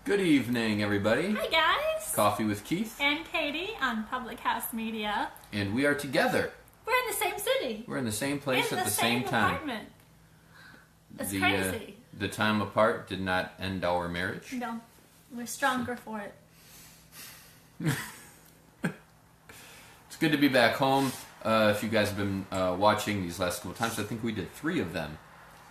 Good evening, everybody. Hi, guys. Coffee with Keith. And Katie on Public House Media. And we are together. We're in the same city. We're in the same place in at the same time. Apartment. It's crazy. The time apart did not end our marriage. No. We're stronger for it. It's good to be back home. If you guys have been watching these last couple times, I think we did 3 of them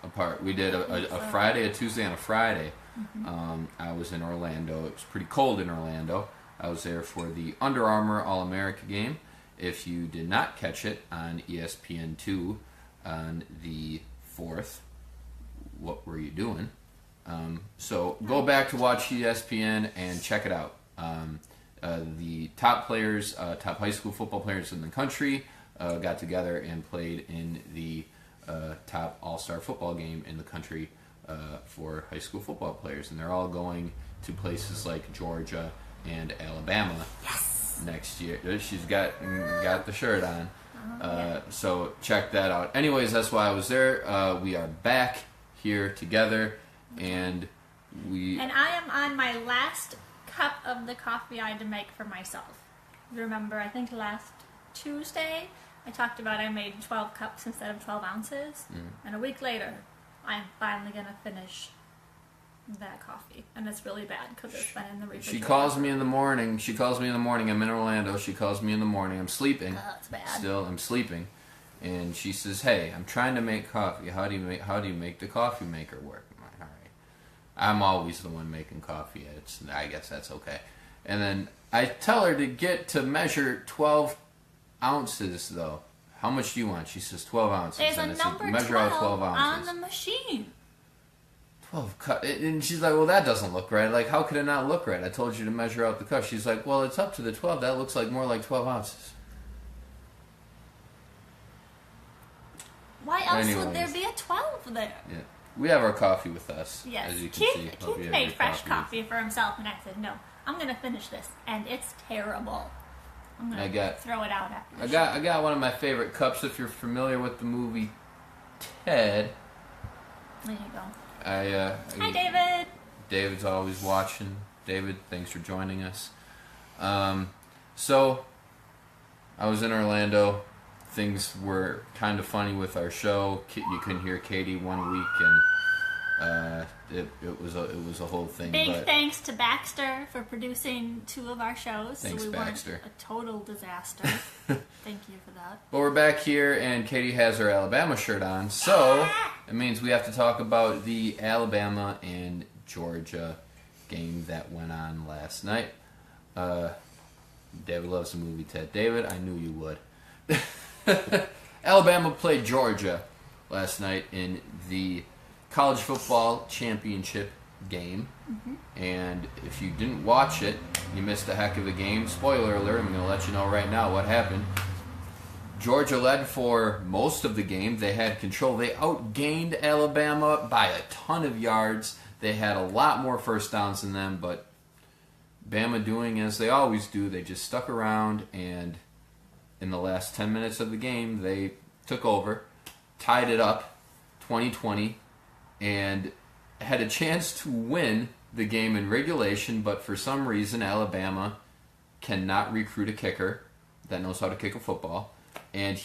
apart. We did a Friday, a Tuesday, and a Friday. Mm-hmm. I was in Orlando. It was pretty cold in Orlando. I was there for the Under Armour All-America game. If you did not catch it on ESPN2 on the 4th, what were you doing? So go back to watch ESPN and check it out. The top players, top high school football players in the country got together and played in the top all-star football game in the country for high school football players. And they're all going to places like Georgia and Alabama next year. She's got the shirt on. So check that out. Anyways, that's why I was there. We are back here together, and I am on my last cup of the coffee I had to make for myself. Remember, I think last Tuesday I talked about I made 12 cups instead of 12 ounces, and a week later I'm finally going to finish that coffee, and it's really bad because it's been in the refrigerator. She calls me in the morning. I'm in Orlando. She calls me in the morning. I'm sleeping. Oh, it's bad. Still, I'm sleeping. And she says, "Hey, I'm trying to make coffee. How do you make the coffee maker work?" I'm like, "All right." I'm always the one making coffee. I guess that's okay. And then I tell her to measure 12 ounces, though. How much do you want? She says 12 ounces. There's and a I said, number measure 12 out 12 ounces. on the machine. 12 cups. And she's like, "Well, that doesn't look right. Like, how could it not look right? I told you to measure out the cup." She's like, "Well, it's up to the 12. That looks like more like 12 ounces. Why else would there be a 12 there? Yeah. We have our coffee with us, Yes. as you can see. Keith made fresh coffee for himself, and I said, "No, I'm going to finish this." And it's terrible. I'm going to throw it out after the I got one of my favorite cups. If you're familiar with the movie Ted. There you go. Hi, David. David's always watching. David, thanks for joining us. So, I was in Orlando. Things were kind of funny with our show. You couldn't hear Katie one week, and it was a whole thing. Big thanks to Baxter for producing 2 of our shows. Thanks, so we Baxter. weren't a total disaster. Thank you for that. But we're back here, and Katie has her Alabama shirt on, so it means we have to talk about the Alabama and Georgia game that went on last night. David loves the movie Ted. David, I knew you would. Alabama played Georgia last night in the college football championship game. And if you didn't watch it, you missed a heck of a game. Spoiler alert, I'm going to let you know right now what happened. Georgia led for most of the game. They had control. They outgained Alabama by a ton of yards. They had a lot more first downs than them, but Bama doing as they always do, they just stuck around, and in the last 10 minutes of the game, they took over, tied it up 20-20, and had a chance to win the game in regulation, but for some reason Alabama cannot recruit a kicker that knows how to kick a football, and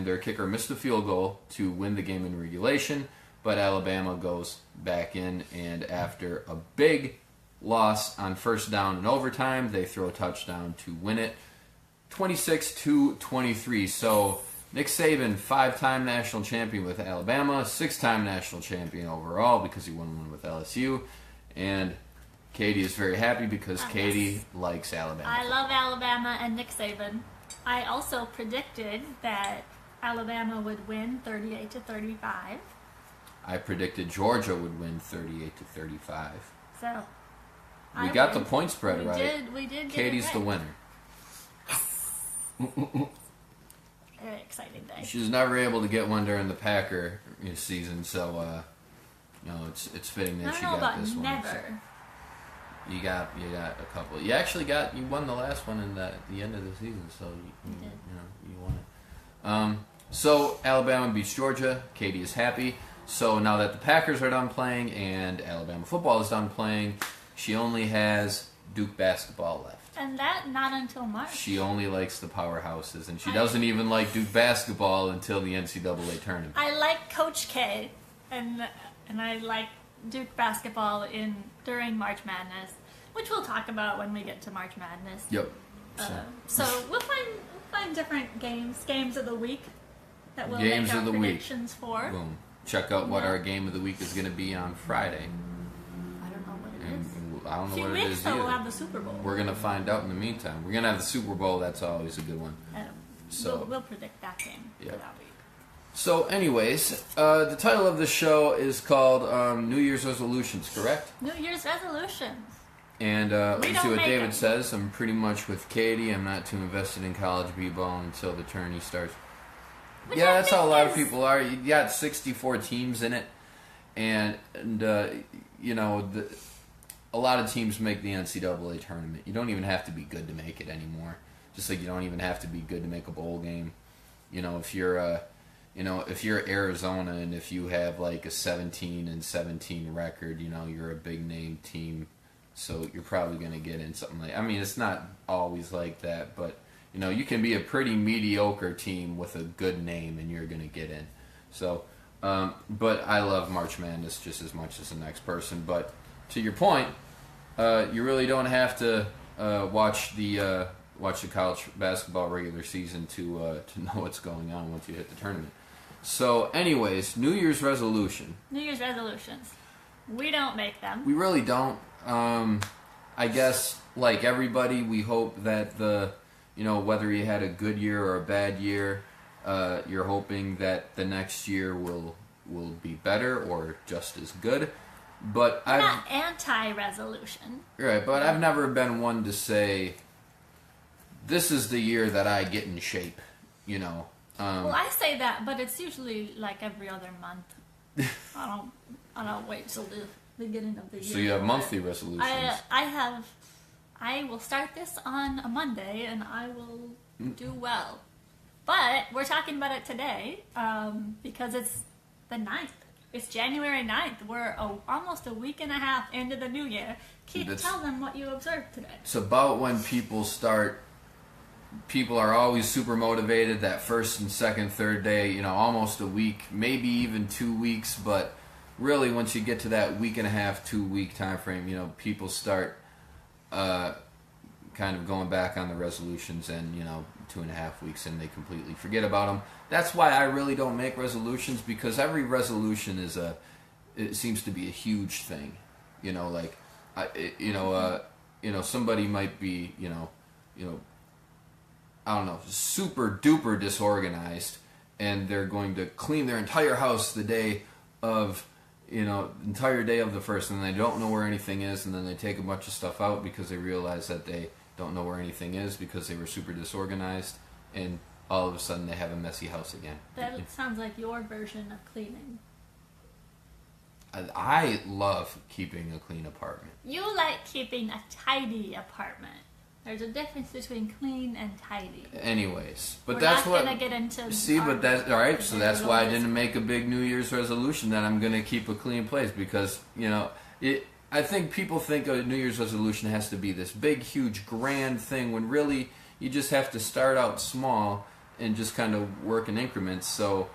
their kicker missed a field goal to win the game in regulation, but Alabama goes back in, and after a big loss on first down in overtime, they throw a touchdown to win it 26-23. So Nick Saban, 5-time national champion with Alabama, 6-time national champion overall because he won one with LSU. And Katie is very happy because Katie likes Alabama. I love Alabama and Nick Saban. I also predicted that Alabama would win 38-35. I predicted Georgia would win 38-35. So we got the point spread right. We did. Katie's the winner. Very exciting day. She was never able to get one during the Packer season, so it's fitting that she got this one. Never. So you got a couple. You won the last one at the end of the season, so you won it. So Alabama beats Georgia. Katie is happy. So now that the Packers are done playing and Alabama football is done playing, She only has Duke basketball left. And that not until March. She only likes the powerhouses, and she doesn't even like Duke basketball until the NCAA tournament. I like Coach K, and I like Duke basketball during March Madness, which we'll talk about when we get to March Madness. Yep. So we'll find different games of the week that we'll Games make our of the predictions for. Boom. Check out what our game of the week is going to be on Friday. I don't know what it is. I don't know A few what it weeks is though, we'll either. have the Super Bowl. We're going to find out in the meantime. We're going to have the Super Bowl. That's always a good one. So we'll predict that game for that week. So, anyways, the title of the show is called New Year's Resolutions, correct? New Year's resolutions. And let's see what David them. says. I'm pretty much with Katie. I'm not too invested in college b-ball until the tourney starts. Which yeah, I that's think how a lot of is- people are. You got 64 teams in it, and you know, a lot of teams make the NCAA tournament. You don't even have to be good to make it anymore. Just like you don't even have to be good to make a bowl game. You know, if you're if you're Arizona and if you have like a 17-17 record, you know, you're a big name team, so you're probably going to get in something like. I mean, it's not always like that, but you know, you can be a pretty mediocre team with a good name and you're going to get in. So, but I love March Madness just as much as the next person. But to your point, you really don't have to watch the college basketball regular season to know what's going on once you hit the tournament. So, anyways, New Year's resolution. New Year's resolutions. We don't make them. We really don't. I guess, like everybody, we hope that whether you had a good year or a bad year, you're hoping that the next year will be better or just as good. But We're not anti-resolution. Right, but I've never been one to say, this is the year that I get in shape, you know. Well, I say that, but it's usually like every other month. I don't wait till the beginning of the year. So you have monthly resolutions. I will start this on a Monday, and I will do well. But we're talking about it today because it's the 9th. It's January 9th. We're almost a week and a half into the new year. Tell them what you observed today. It's about when people are always super motivated that first and second, third day, you know, almost a week, maybe even 2 weeks. But really, once you get to that week and a half, 2 week time frame, you know, people start kind of going back on the resolutions, and, you know, 2.5 weeks in, they completely forget about them. That's why I really don't make resolutions, because every resolution it seems to be a huge thing. You know, like, somebody might be, I don't know, super duper disorganized, and they're going to clean their entire house the day of, entire day of the first, and they don't know where anything is, and then they take a bunch of stuff out because they realize that they don't know where anything is because they were super disorganized, and all of a sudden they have a messy house again. That sounds like your version of cleaning. I love keeping a clean apartment. You like keeping a tidy apartment. There's a difference between clean and tidy. Anyways, but We're that's not what. gonna get into. But that's all right. So that's why I this. didn't make a big New Year's resolution that I'm going to keep a clean place, because I think people think a New Year's resolution has to be this big, huge, grand thing, when really you just have to start out small and just kind of work in increments. So,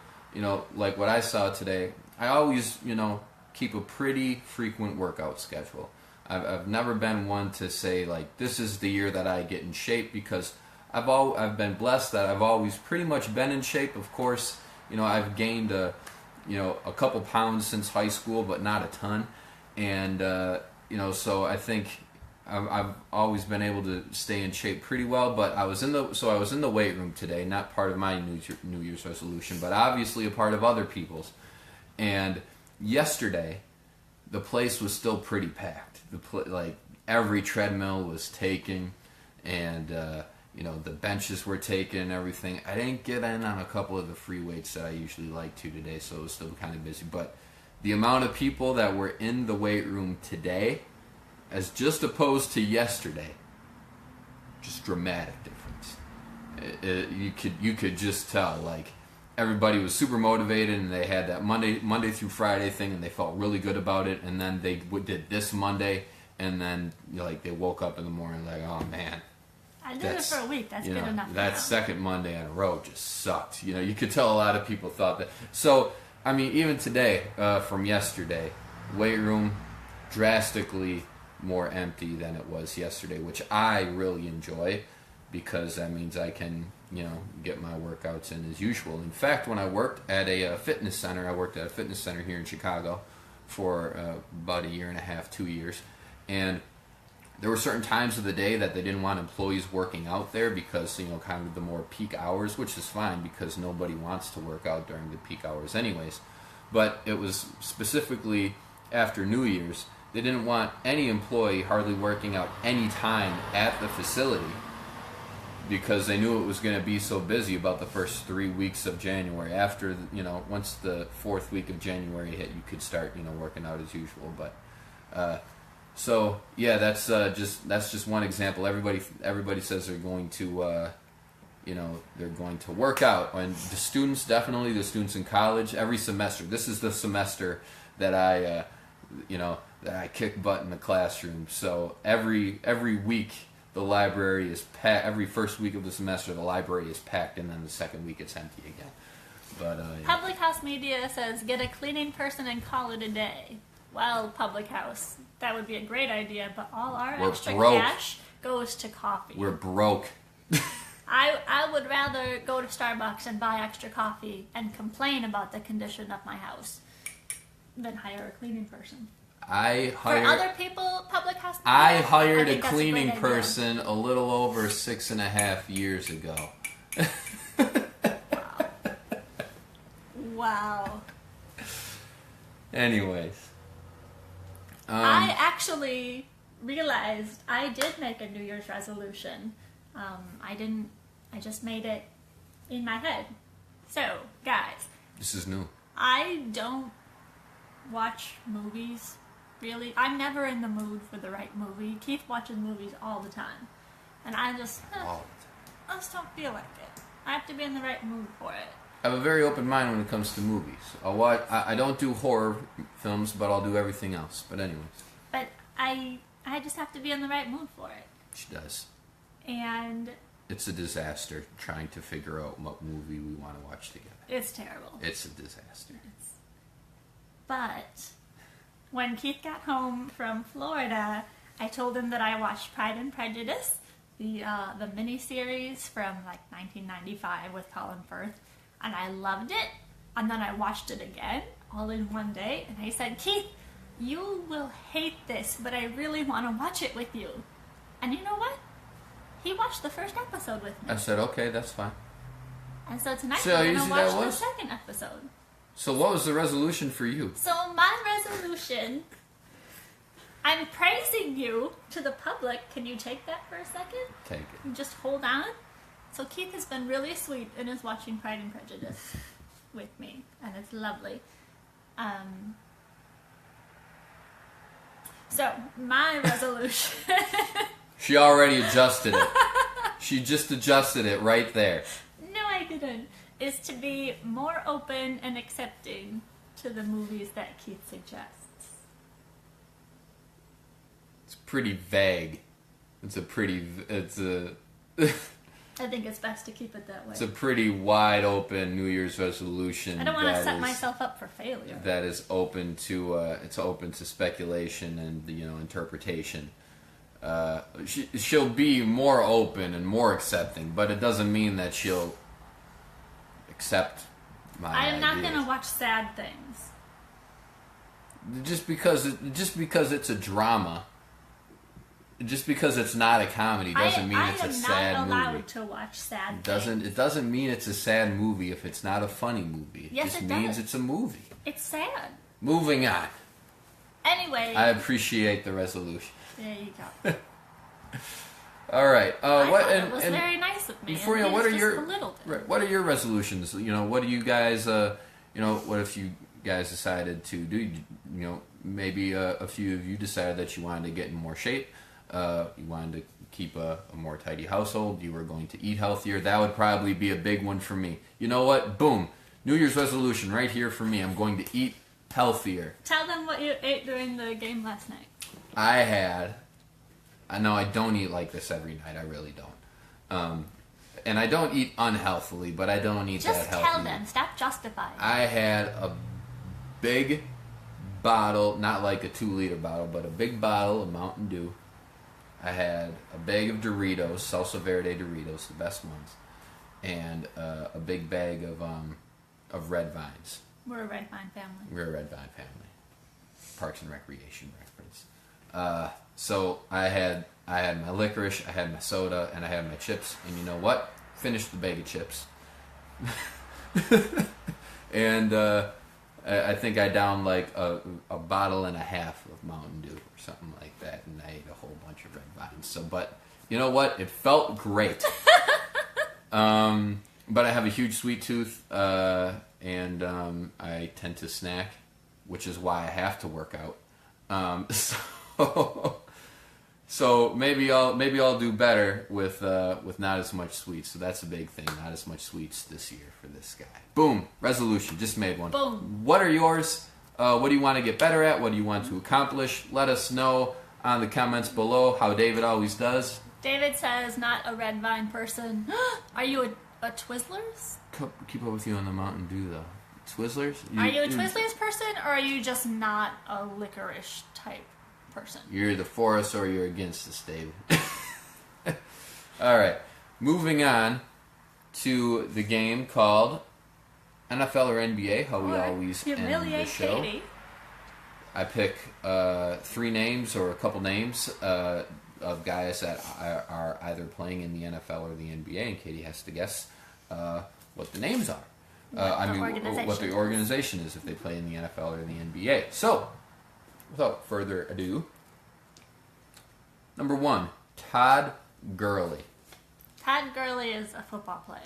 like what I saw today, I always, keep a pretty frequent workout schedule. I've never been one to say, like, this is the year that I get in shape, because I've been blessed that I've always pretty much been in shape. Of course, I've gained a couple pounds since high school, but not a ton. And so I think I've always been able to stay in shape pretty well. But I was in the weight room today, not part of my New Year's resolution, but obviously a part of other people's. And yesterday, the place was still pretty packed. Like, every treadmill was taken, and the benches were taken and everything. I didn't get in on a couple of the free weights that I usually like to today, so it was still kind of busy. But the amount of people that were in the weight room today, as just opposed to yesterday, just dramatic difference. You could just tell, like, everybody was super motivated, and they had that Monday through Friday thing, and they felt really good about it. And then they did this Monday, and then like they woke up in the morning like, oh man. I did it for a week. That's good enough. That second Monday in a row just sucked. You could tell a lot of people thought that. So, I mean, even today, from yesterday, weight room drastically more empty than it was yesterday, which I really enjoy because that means I can, get my workouts in as usual. In fact, when I worked at a fitness center, I worked at a fitness center here in Chicago for about a year and a half, 2 years, and there were certain times of the day that they didn't want employees working out there because, kind of the more peak hours, which is fine because nobody wants to work out during the peak hours anyways. But it was specifically after New Year's. They didn't want any employee hardly working out any time at the facility because they knew it was going to be so busy about the first 3 weeks of January. After, once the fourth week of January hit, you could start, working out as usual. But, so yeah, that's just one example. Everybody says they're going to, they're going to work out, and the students in college every semester. This is the semester that I kick butt in the classroom. So every week the library is packed. Every first week of the semester the library is packed, and then the second week it's empty again. But Public House Media says get a cleaning person and call it a day. Well, Public House, that would be a great idea, but all our extra cash goes to coffee. We're broke. I would rather go to Starbucks and buy extra coffee and complain about the condition of my house than hire a cleaning person. For other people, Public House Media, I hired a cleaning person a little over 6.5 years ago. Wow. Anyways. I actually realized I did make a New Year's resolution. I just made it in my head. So, guys. This is new. I don't watch movies, really. I'm never in the mood for the right movie. Keith watches movies all the time. And I just don't feel like it. I have to be in the right mood for it. I have a very open mind when it comes to movies. I don't do horror films, but I'll do everything else. But anyways. But I just have to be in the right mood for it. She does. And it's a disaster trying to figure out what movie we want to watch together. It's terrible. It's a disaster. But when Keith got home from Florida, I told him that I watched Pride and Prejudice, the miniseries from like 1995 with Colin Firth. And I loved it, and then I watched it again, all in one day, and I said, Keith, you will hate this, but I really want to watch it with you. And you know what? He watched the first episode with me. I said, okay, that's fine. And so tonight we're going to watch the second episode. So what was the resolution for you? So my resolution, I'm praising you to the public. Can you take that for a second? Take it. Just hold on. So Keith has been really sweet and is watching Pride and Prejudice with me, and it's lovely. So my resolution. She already adjusted it. She just adjusted it right there. No, I didn't. Is to be more open and accepting to the movies that Keith suggests. It's pretty vague. I think it's best to keep it that way. It's a pretty wide open New Year's resolution. I don't want to set myself up for failure. That is open to it's open to speculation and interpretation. She'll be more open and more accepting, but it doesn't mean that she'll accept my I am not ideas. going to watch sad things. Just because it's a drama. Just because it's not a comedy doesn't mean it's a sad movie. I am not allowed to watch sad things. It doesn't mean it's a sad movie if it's not a funny movie. Yes, just it means does. it's a movie. It's sad. Moving on. Anyway. I appreciate the resolution. There you go. All right. It was very nice of me. Before what are your resolutions? What do you guys? What if you guys decided to do? Maybe a few of you decided that you wanted to get in more shape. You wanted to keep a more tidy household. You were going to eat healthier. That would probably be a big one for me. You know what? Boom. New Year's resolution right here for me. I'm going to eat healthier. Tell them what you ate during the game last night. I know I don't eat like this every night. I really don't. And I don't eat unhealthily, but I don't eat that healthy. Just tell them. Stop justifying. I had a big bottle, not like a 2-liter bottle, but a big bottle of Mountain Dew. I had a bag of Doritos, Salsa Verde Doritos, the best ones, and a big bag of Red Vines. We're a Red Vine family. We're a Red Vine family. Parks and Recreation reference. So I had my licorice, I had my soda, and I had my chips. And you know what? Finished the bag of chips. And I think I downed like a bottle and a half of Mountain Dew or something like that, and I ate a whole bunch of Red Vines. So, but you know what? It felt great. But I have a huge sweet tooth, and I tend to snack, which is why I have to work out. So maybe I'll do better with not as much sweets. So that's a big thing. Not as much sweets this year for this guy. Boom. Resolution. Just made one. Boom. What are yours? What do you want to get better at? What do you want to accomplish? Let us know on the comments below, how David always does. David says, not a Red Vine person. Are you a Twizzlers? Keep up with you on the Mountain Dew, though. Twizzlers? Are you a Twizzlers person, or are you just not a licorice type person? You're either for us or you're against us, David. All right. Moving on to the game called NFL or NBA, how we always end the Humiliate show. Katie. I pick 3 names or a couple names of guys that are either playing in the NFL or the NBA, and Katie has to guess what the names are. What the organization is if they play in the NFL or the NBA. So, without further ado, number 1, Todd Gurley. Todd Gurley is a football player.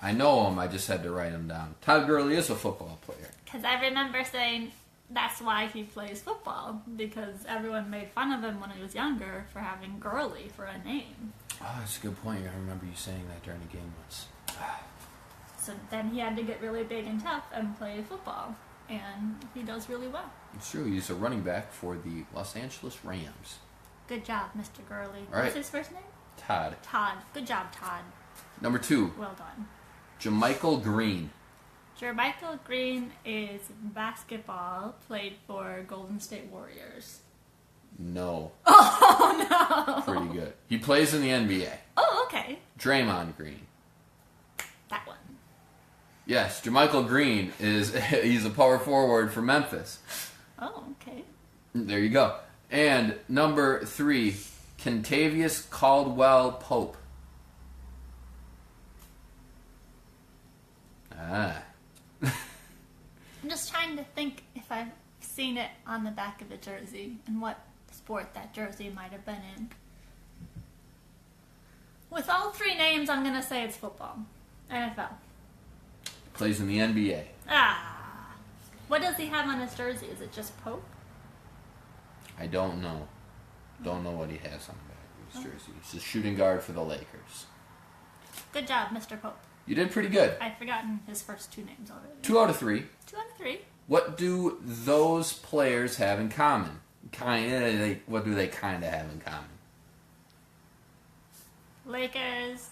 I know him, I just had to write him down. Todd Gurley is a football player. Because I remember saying that's why he plays football, because everyone made fun of him when he was younger for having Gurley for a name. Oh, that's a good point. I remember you saying that during the game once. So then he had to get really big and tough and play football, and he does really well. It's true. He's a running back for the Los Angeles Rams. Good job, Mr. Gurley. All right. What's his first name? Todd. Todd. Good job, Todd. Number 2. Well done. Jermichael Green. Jermichael Green is basketball, played for Golden State Warriors. No. Oh, no. Pretty good. He plays in the NBA. Oh, okay. Draymond Green. That one. Yes, Jermichael Green he's a power forward for Memphis. Oh, okay. There you go. And number 3, Kentavious Caldwell Pope. Ah. I'm just trying to think if I've seen it on the back of the jersey and what sport that jersey might have been in. With all 3 names, I'm going to say it's football. NFL. Plays in the NBA. Ah. What does he have on his jersey? Is it just Pope? I don't know. Don't know what he has on the back of his jersey. He's a shooting guard for the Lakers. Good job, Mr. Pope. You did pretty good. I've forgotten his first 2 names already. 2 out of 3. 2 out of 3. What do those players have in common? What do they kind of have in common? Lakers,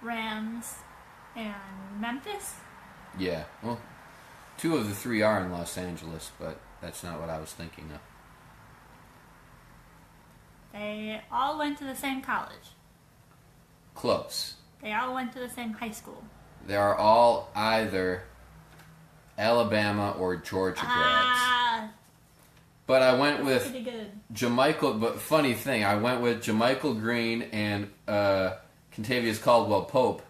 Rams, and Memphis? Yeah. Well, 2 of the 3 are in Los Angeles, but that's not what I was thinking of. They all went to the same college. Close. They all went to the same high school. They are all either Alabama or Georgia grads. Ah, But I went with pretty good. Jermichael. But funny thing, I went with Jermichael Green and Kentavious Caldwell Pope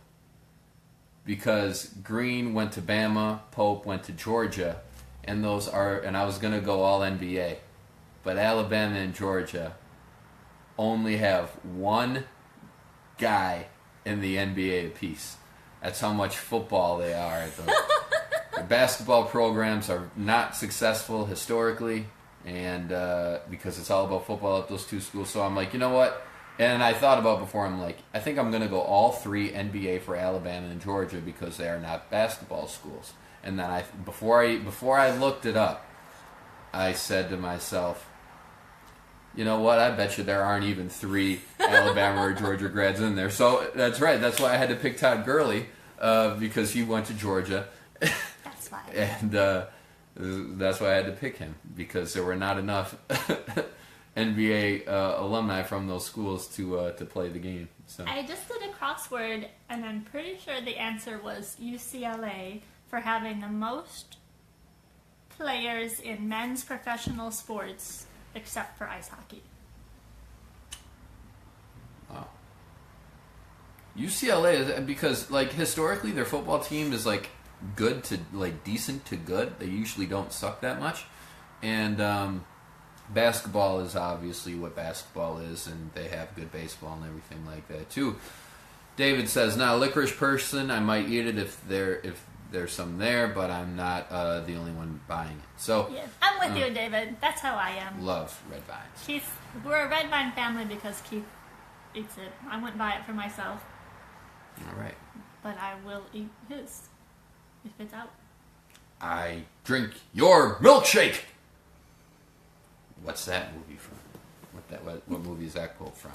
because Green went to Bama, Pope went to Georgia, and I was gonna go all NBA, but Alabama and Georgia only have one guy in the NBA apiece. That's how much football they are. The basketball programs are not successful historically, and because it's all about football at those 2 schools. So I'm like, you know what? And I thought about before, I'm like, I think I'm going to go all 3 NBA for Alabama and Georgia because they are not basketball schools. And then before I looked it up, I said to myself, you know what? I bet you there aren't even 3 Alabama or Georgia grads in there. So that's right. That's why I had to pick Todd Gurley because he went to Georgia. That's why. And that's why I had to pick him because there were not enough NBA alumni from those schools to play the game. So I just did a crossword, and I'm pretty sure the answer was UCLA for having the most players in men's professional sports except for ice hockey. Wow. UCLA is because like historically their football team is like good to like decent to good. They usually don't suck that much, and basketball is obviously what basketball is, and they have good baseball and everything like that too. David says, "Not a licorice person. I might eat it if there's some there, but I'm not the only one buying it." So yeah, I'm with you, David. That's how I am. Love red vines. We're a red vine family because Keith eats it. I wouldn't buy it for myself. All right. But I will eat his if it's out. I drink your milkshake. What's that movie from? What movie is that quote from?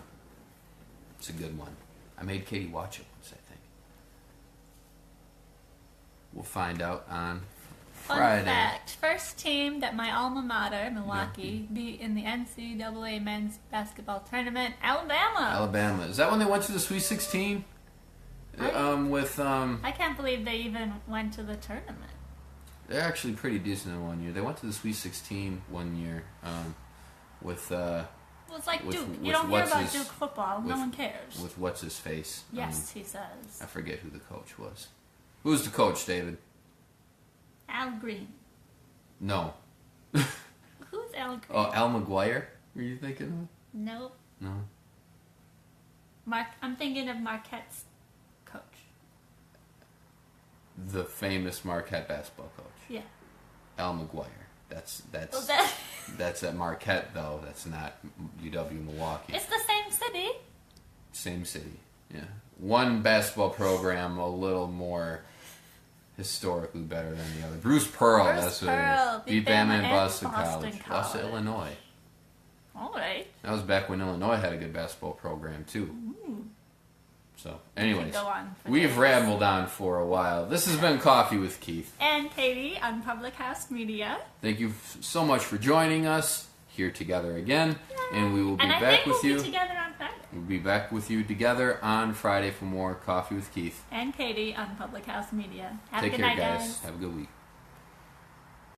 It's a good one. I made Katie watch it once, I think. We'll find out on Friday. Fun fact: first team that my alma mater, Milwaukee, beat in the NCAA men's basketball tournament, Alabama. Alabama. Is that when they went to the Sweet 16? I can't believe they even went to the tournament. They're actually pretty decent in one year. They went to the Sweet 16 one year with. Well, it's like with, Duke. with You don't hear about his- Duke football. No one cares. With what's his face? Yes, he says. I forget who the coach was. Who's the coach, David? Al Green. No. Who's Al Green? Oh, Al McGuire? Were you thinking of? Nope. No. I'm thinking of Marquette's coach. The famous Marquette basketball coach. Yeah. Al McGuire. That's Was that? that's at Marquette though. That's not UW Milwaukee. It's the same city. Same city. Yeah. One basketball program a little more historically better than the other. Bruce Pearl. Bruce Pearl beat Bama in Boston College. Lost to College. Illinois. All right. That was back when Illinois had a good basketball program too. So, anyways, Go on for we've days. rambled on for a while. This has been Coffee with Keith. And Katie on Public House Media. Thank you so much for joining us here together again, and we will be back with you. We'll be together on Friday. We'll be back with you together on Friday for more Coffee with Keith. And Katie on Public House Media. Have Take a good care, night, guys. Have a good week.